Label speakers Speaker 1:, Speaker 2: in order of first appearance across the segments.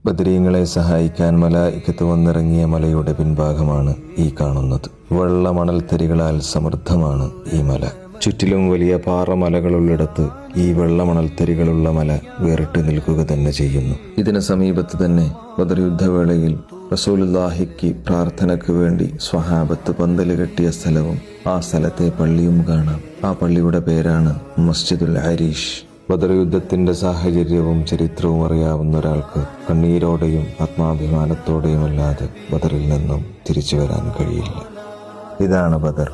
Speaker 1: ബദരീങ്ങളെ സഹായിക്കാൻ മലായികത്ത് വന്നിറങ്ങിയ മലയുടെ പിൻഭാഗമാണ് ഈ കാണുന്നത്. വെള്ള മണൽത്തരികളാൽ സമൃദ്ധമാണ് ഈ മല. ചുറ്റിലും വലിയ പാറമലകളുള്ളിടത്ത് ഈ വെള്ളമണൽത്തരികളുള്ള മല വേറിട്ട് നിൽക്കുക തന്നെ ചെയ്യുന്നു. ഇതിന് സമീപത്ത് തന്നെ ബദർ യുദ്ധവേളയിൽ റസൂലുള്ളാഹിക്ക് പ്രാർത്ഥനയ്ക്ക് വേണ്ടി സ്വഹാബത്ത് പന്തല് കെട്ടിയ സ്ഥലവും ആ സ്ഥലത്തെ പള്ളിയും കാണാം. ആ പള്ളിയുടെ പേരാണ് മസ്ജിദുൽ അരീഷ്. ബദർ യുദ്ധത്തിന്റെ സാഹചര്യവും ചരിത്രവും അറിയാവുന്ന ഒരാൾക്ക് കണ്ണീരോടെയും ആത്മാഭിമാനത്തോടെയും അല്ലാതെ ബദറിൽ നിന്നും തിരിച്ചു വരാൻ കഴിയില്ല. ഇതാണ് ബദർ.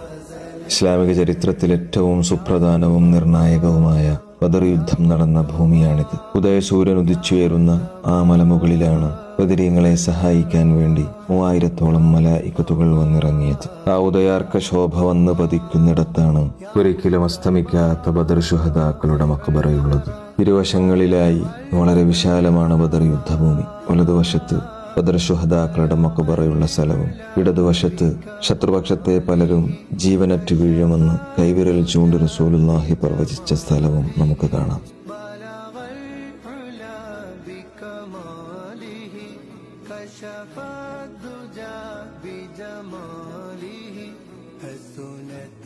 Speaker 1: ഇസ്ലാമിക ചരിത്രത്തിൽ ഏറ്റവും സുപ്രധാനവും നിർണായകവുമായ ബദർ യുദ്ധം നടന്ന ഭൂമിയാണിത്. ഉദയസൂര്യൻ ഉദിച്ചുയരുന്ന ആ മലമുകളിലാണ് ബദരീങ്ങളെ സഹായിക്കാൻ വേണ്ടി 3000-ഓളം മലായികത്തുകൾ വന്നിറങ്ങിയത്. ആ ഉദയാർക്ക ശോഭ വന്ന് പതിക്കുന്നിടത്താണ് ഒരിക്കലും അസ്തമിക്കാത്ത ബദർ ശുഹദാക്കളുടെ മഖ്ബറയുള്ളത്. ഇരുവശങ്ങളിലായി വളരെ വിശാലമാണ് ബദർ യുദ്ധഭൂമി. വലതുവശത്ത് ബദർ ശുഹദാക്കളുടെ മഖ്ബറയുള്ള സ്ഥലവും ഇടതുവശത്ത് ശത്രുപക്ഷത്തെ പലരും ജീവനറ്റ് വീഴുമെന്ന് കൈവിരൽ ചൂണ്ടി റസൂലുള്ളാഹി പ്രവചിച്ച സ്ഥലവും നമുക്ക് കാണാം.
Speaker 2: كشف الدجى بجماله حسنت